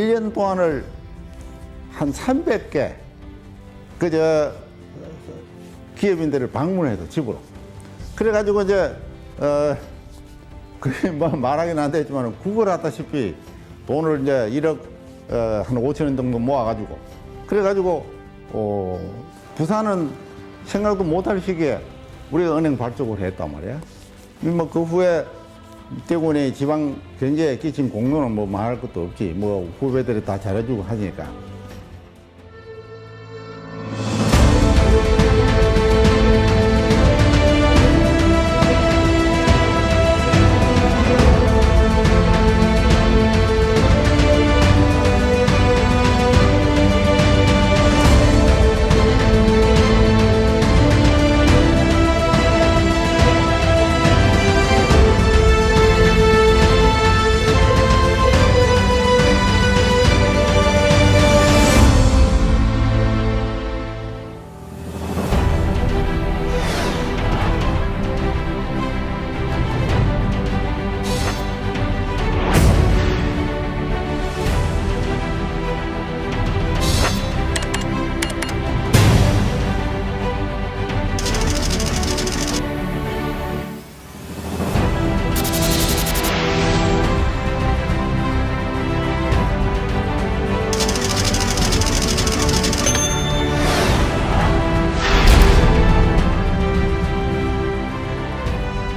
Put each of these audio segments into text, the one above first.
1년 동안을 한 300개 그저 기업인들을 방문해서 집으로. 그래가지고 이제 그게 뭐 말하기는 안 되지만 구걸하다시피 돈을 이제 1억 한 5천원 정도 모아가지고 그래가지고 부산은 생각도 못할 시기에 우리가 은행 발족을 했단 말이야. 뭐 그 후에 대구은행이 지방 경제에 끼친 공로는 뭐 말할 것도 없지. 뭐 후배들이 다 잘해주고 하니까.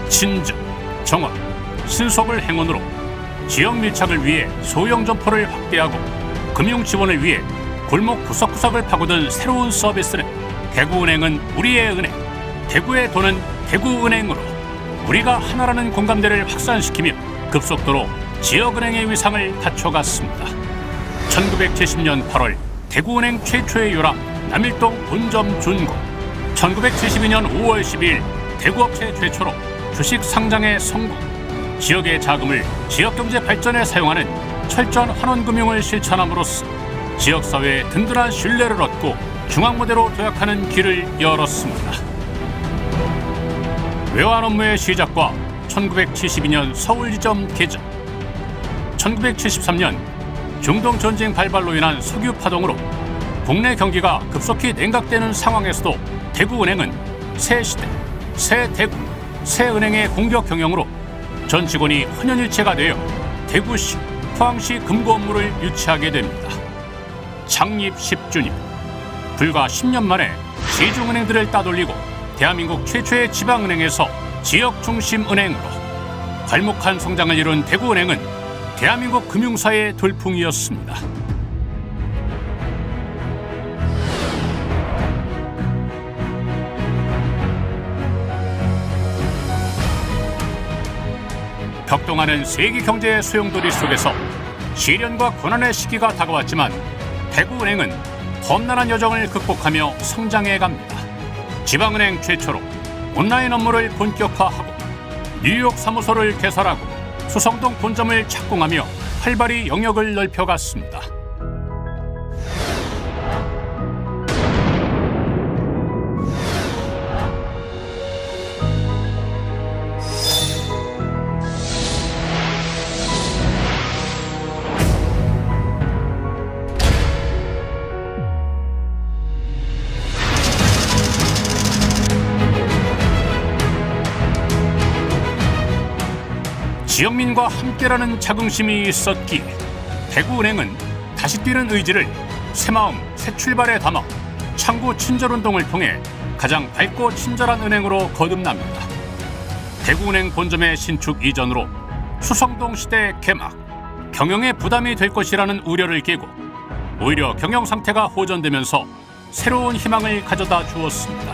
친정, 정원, 신속을 행원으로 지역 밀착을 위해 소형 점포를 확대하고 금융 지원을 위해 골목 구석구석을 파고든 새로운 서비스는 대구은행은 우리의 은행, 대구의 돈은 대구은행으로 우리가 하나라는 공감대를 확산시키며 급속도로 지역은행의 위상을 갖춰갔습니다. 1970년 8월 대구은행 최초의 요람 남일동 본점 준공, 1972년 5월 12일 대구업체 최초로 주식 상장에 성공, 지역의 자금을 지역경제 발전에 사용하는 철저한 환원금융을 실천함으로써 지역사회에 든든한 신뢰를 얻고 중앙모대로 도약하는 길을 열었습니다. 외환 업무의 시작과 1972년 서울지점 개장, 1973년 중동전쟁 발발로 인한 석유 파동으로 국내 경기가 급속히 냉각되는 상황에서도 대구은행은 새 시대, 새 대구, 새 은행의 공격 경영으로 전 직원이 혼연일체가 되어 대구시, 포항시 금고 업무를 유치하게 됩니다. 창립 10주년, 불과 10년 만에 시중은행들을 따돌리고 대한민국 최초의 지방은행에서 지역 중심 은행으로 괄목한 성장을 이룬 대구은행은 대한민국 금융사의 돌풍이었습니다. 격동하는 세계 경제의 소용돌이 속에서 시련과 고난의 시기가 다가왔지만 대구은행은 험난한 여정을 극복하며 성장해 갑니다. 지방은행 최초로 온라인 업무를 본격화하고 뉴욕 사무소를 개설하고 수성동 본점을 착공하며 활발히 영역을 넓혀갔습니다. 지역민과 함께라는 자긍심이 있었기에 대구은행은 다시 뛰는 의지를 새마음 새 출발에 담아 창구 친절운동을 통해 가장 밝고 친절한 은행으로 거듭납니다. 대구은행 본점의 신축 이전으로 수성동 시대 개막, 경영에 부담이 될 것이라는 우려를 깨고 오히려 경영 상태가 호전되면서 새로운 희망을 가져다 주었습니다.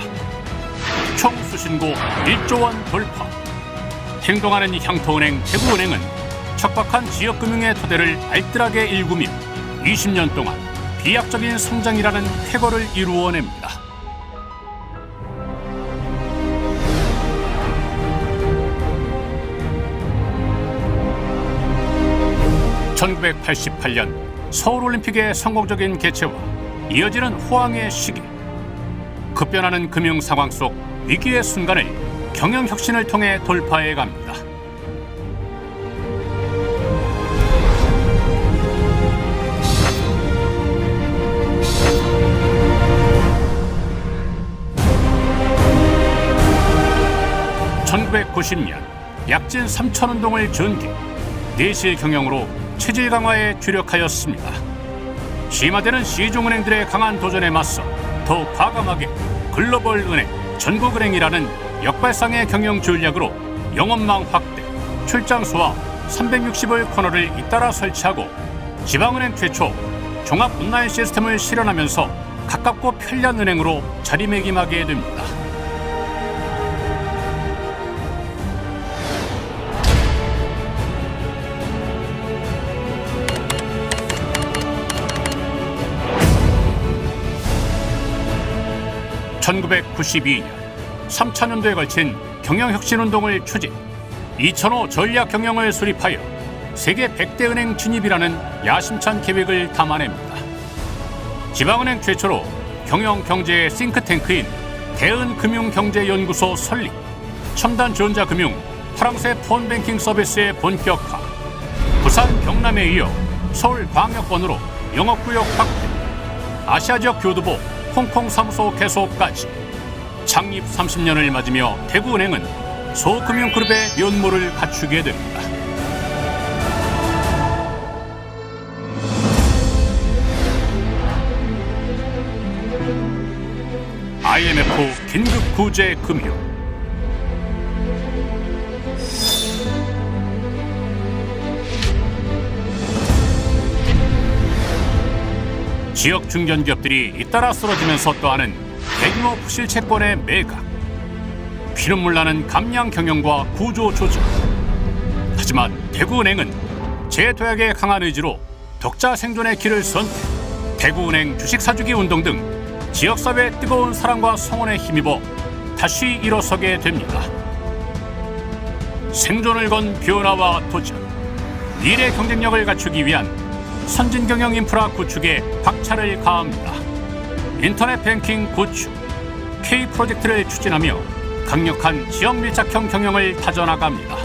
총 수신고 1조 원 돌파, 행동하는 향토은행 대구은행은 척박한 지역금융의 토대를 알뜰하게 일구며 20년 동안 비약적인 성장이라는 쾌거를 이루어냅니다. (1988년) 서울올림픽의 성공적인 개최와 이어지는 호황의 시기, 급변하는 금융 상황 속 위기의 순간을 경영혁신을 통해 돌파해 갑니다. 1990년 약진 삼천운동을 전개, 내실 경영으로 체질 강화에 주력하였습니다. 심화되는 시중은행들의 강한 도전에 맞서 더욱 과감하게 글로벌은행, 전국은행이라는 역발상의 경영 전략으로 영업망 확대, 출장 소화, 360일 코너를 잇따라 설치하고 지방은행 최초 종합 온라인 시스템을 실현하면서 가깝고 편리한 은행으로 자리매김하게 됩니다. (1992년) 3차년도에 걸친 경영혁신운동을 추진, 2005 전략경영을 수립하여 세계 100대 은행 진입이라는 야심찬 계획을 담아냅니다. 지방은행 최초로 경영경제의 싱크탱크인 대은금융경제연구소 설립, 첨단 전자금융, 파랑새 폰뱅킹 서비스의 본격화, 부산 경남에 이어 서울 광역권으로 영업구역 확대, 아시아지역 교두보 홍콩 사무소 개소까지 창립 30년을 맞으며 대구은행은 소금융그룹의 면모를 갖추게 됩니다. IMF 긴급 구제 금융. 지역 중견기업들이 잇따라 쓰러지면서 또하는 대규모 부실 채권의 매각, 피눈물 나는 감량 경영과 구조 조정. 하지만 대구은행은 재도약의 강한 의지로 독자 생존의 길을 선택, 대구은행 주식 사주기 운동 등 지역사회의 뜨거운 사랑과 성원에 힘입어 다시 일어서게 됩니다. 생존을 건 변화와 도전, 미래 경쟁력을 갖추기 위한 선진경영 인프라 구축에 박차를 가합니다. 인터넷 뱅킹 구축, K 프로젝트를 추진하며 강력한 지역 밀착형 경영을 다져나갑니다.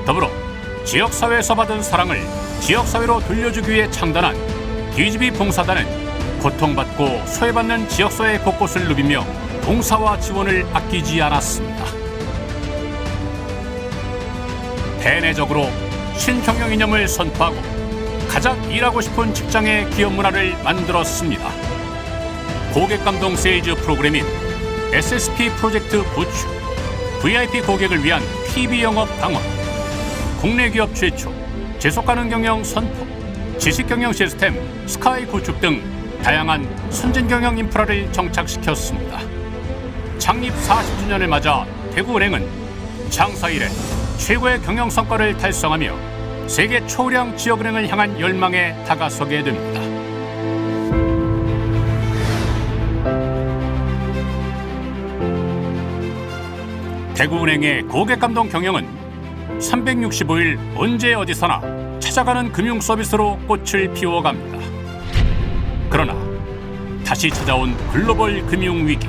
더불어 지역사회에서 받은 사랑을 지역사회로 돌려주기 위해 창단한 DGB 봉사단은 고통받고 소외받는 지역사회 곳곳을 누비며 봉사와 지원을 아끼지 않았습니다. 대내적으로 신경영 이념을 선포하고 가장 일하고 싶은 직장의 기업 문화를 만들었습니다. 고객감동 세일즈 프로그램인 SSP 프로젝트 구축, VIP 고객을 위한 PB 영업 강화, 국내 기업 최초 지속가능 경영 선포, 지식경영 시스템 스카이 구축 등 다양한 선진경영 인프라를 정착시켰습니다. 창립 40주년을 맞아 대구은행은 창사 이래 최고의 경영 성과를 달성하며 세계 초우량 지역은행을 향한 열망에 다가서게 됩니다. 대구은행의 고객감동 경영은 365일 언제 어디서나 찾아가는 금융 서비스로 꽃을 피워갑니다. 그러나 다시 찾아온 글로벌 금융 위기.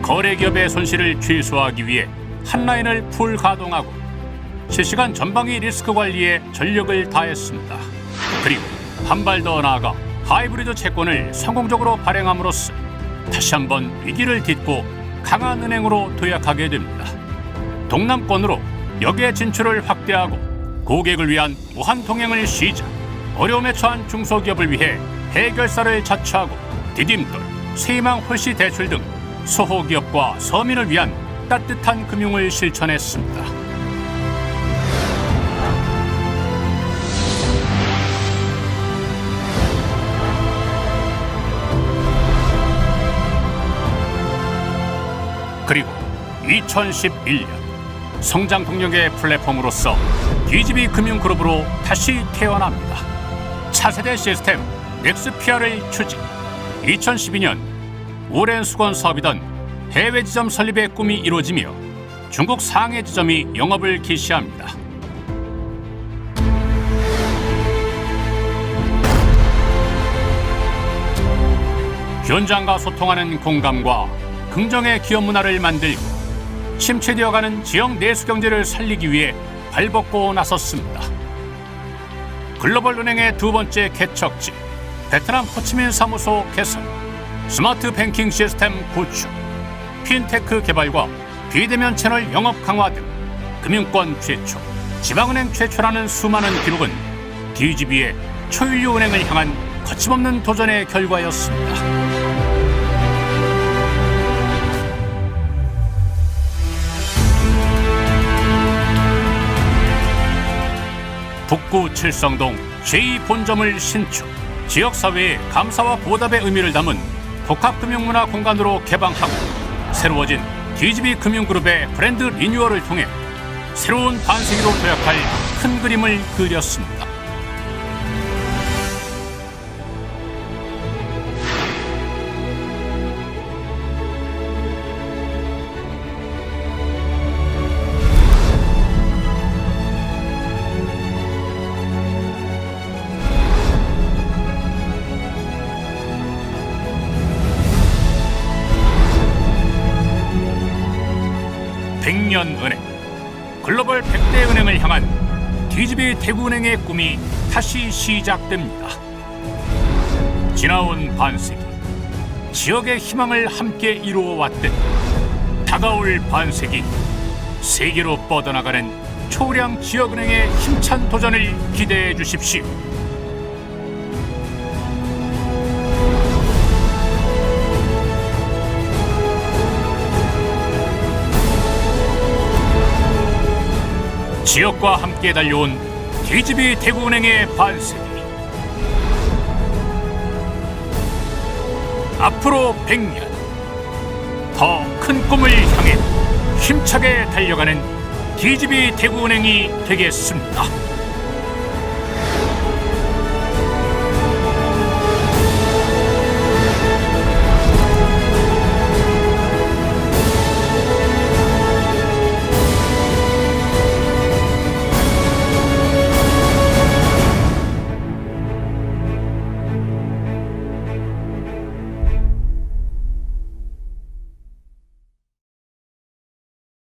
거래기업의 손실을 최소화하기 위해 한라인을 풀 가동하고 실시간 전방위 리스크 관리에 전력을 다했습니다. 그리고 한 발 더 나아가 하이브리드 채권을 성공적으로 발행함으로써 다시 한번 위기를 딛고 강한 은행으로 도약하게 됩니다. 동남권으로 역의 진출을 확대하고 고객을 위한 무한 통행을 시작, 어려움에 처한 중소기업을 위해 해결사를 자처하고 디딤돌, 세희망 홀씨 대출 등 소호기업과 서민을 위한 따뜻한 금융을 실천했습니다. 그리고 2011년 성장 동력의 플랫폼으로서 DGB 금융그룹으로 다시 태어납니다. 차세대 시스템 넥스피아를 추진, 2012년 오랜 수건 사업이던 해외 지점 설립의 꿈이 이루어지며 중국 상해 지점이 영업을 개시합니다. 현장과 소통하는 공감과 긍정의 기업 문화를 만들고 침체되어가는 지역 내수 경제를 살리기 위해 발벗고 나섰습니다. 글로벌 은행의 두 번째 개척지 베트남 호치민 사무소 개설, 스마트 뱅킹 시스템 구축, 핀테크 개발과 비대면 채널 영업 강화 등 금융권 최초, 지방은행 최초라는 수많은 기록은 DGB의 초인류 은행을 향한 거침없는 도전의 결과였습니다. 북구 칠성동 제2본점을 신축, 지역사회의 감사와 보답의 의미를 담은 복합금융문화 공간으로 개방하고 새로워진 DGB 금융그룹의 브랜드 리뉴얼을 통해 새로운 반세기로 도약할 큰 그림을 그렸습니다. 백년은행, 글로벌 100대 은행을 향한 DGB 대구은행의 꿈이 다시 시작됩니다. 지나온 반세기, 지역의 희망을 함께 이루어왔듯 다가올 반세기, 세계로 뻗어나가는 초량 지역은행의 힘찬 도전을 기대해 주십시오. 지역과 함께 달려온 DGB 대구은행의 반세기, 앞으로 100년 더 큰 꿈을 향해 힘차게 달려가는 DGB 대구은행이 되겠습니다.